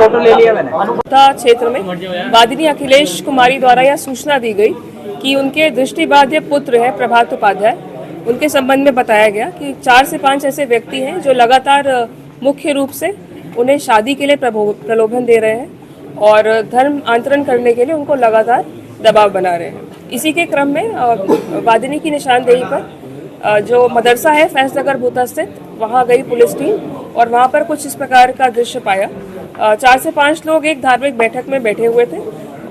Photo ले लिया मैंने। क्षेत्र में वादिनी अखिलेश कुमारी द्वारा यह सूचना दी गई कि उनके दृष्टिबाध्य पुत्र है प्रभात उपाध्याय, उनके संबंध में बताया गया कि 4 से 5 ऐसे व्यक्ति हैं जो लगातार मुख्य रूप से उन्हें शादी के लिए प्रलोभन दे रहे हैं और धर्म आंतरण करने के लिए उनको लगातार दबाव बना रहे हैं। इसी के क्रम में वादिनी की निशानदेही पर जो मदरसा है फैजनगर भूता स्थित, वहाँ गई पुलिस टीम और वहाँ पर कुछ इस प्रकार का दृश्य पाया। 4 से 5 लोग एक धार्मिक बैठक में बैठे हुए थे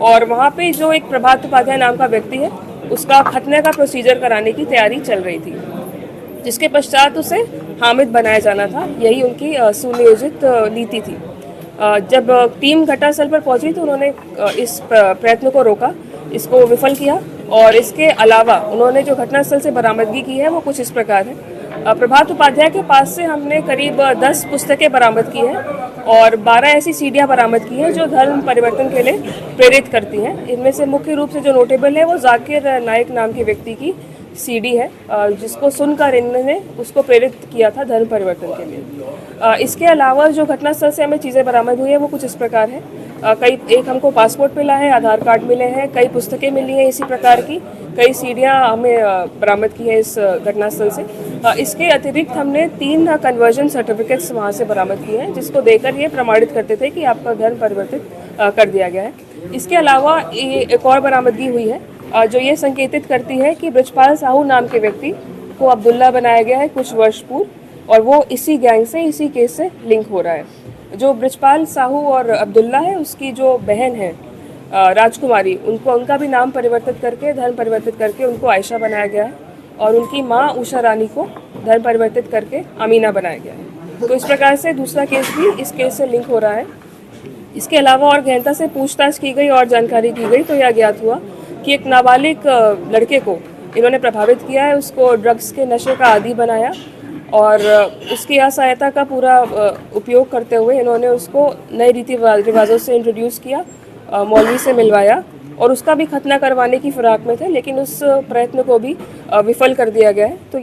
और वहाँ पे जो एक प्रभात उपाध्याय नाम का व्यक्ति है उसका खतने का प्रोसीजर कराने की तैयारी चल रही थी, जिसके पश्चात उसे हामिद बनाया जाना था। यही उनकी सुनियोजित नीति थी। जब टीम घटनास्थल पर पहुंची तो उन्होंने इस प्रयत्न को रोका, इसको विफल किया और इसके अलावा उन्होंने जो घटनास्थल से बरामदगी की है वो कुछ इस प्रकार है। प्रभात उपाध्याय के पास से हमने करीब 10 पुस्तकें बरामद की हैं और 12 ऐसी सीडियां बरामद की हैं जो धर्म परिवर्तन के लिए प्रेरित करती हैं। इनमें से मुख्य रूप से जो नोटेबल है वो जाकिर नाइक नाम के व्यक्ति की सीडी है, जिसको सुनकर इन्होंने उसको प्रेरित किया था धर्म परिवर्तन के लिए। इसके अलावा जो घटनास्थल से हमें चीज़ें बरामद हुई है वो कुछ इस प्रकार है। एक हमको पासपोर्ट मिला है, आधार कार्ड मिले हैं, कई पुस्तकें मिली हैं इसी प्रकार की, कई सीडियां हमें बरामद की है इस घटनास्थल से। इसके अतिरिक्त हमने 3 कन्वर्जन सर्टिफिकेट्स वहाँ से बरामद किए हैं, जिसको देकर ये प्रमाणित करते थे कि आपका धर्म परिवर्तित कर दिया गया है। इसके अलावा एक और बरामदगी हुई है जो ये संकेतित करती है कि ब्रजपाल साहू नाम के व्यक्ति को अब्दुल्ला बनाया गया है कुछ वर्ष पूर्व और वो इसी गैंग से, इसी केस से लिंक हो रहा है। जो ब्रजपाल साहू और अब्दुल्ला है उसकी जो बहन है राजकुमारी, उनका भी नाम परिवर्तित करके, धर्म परिवर्तित करके उनको आयशा बनाया गया है और उनकी माँ उषा रानी को धर्म परिवर्तित करके अमीना बनाया गया है। तो इस प्रकार से दूसरा केस भी इस केस से लिंक हो रहा है। इसके अलावा और गहनता से पूछताछ की गई और जानकारी की गई तो यह ज्ञात हुआ कि एक नाबालिग लड़के को इन्होंने प्रभावित किया है, उसको ड्रग्स के नशे का आदी बनाया और उसकी असहायता का पूरा उपयोग करते हुए इन्होंने उसको नए रीति रिवाजों से इंट्रोड्यूस किया, मौलवी से मिलवाया और उसका भी खतना करवाने की फिराक में थे, लेकिन उस प्रयत्न को भी विफल कर दिया गया है। तो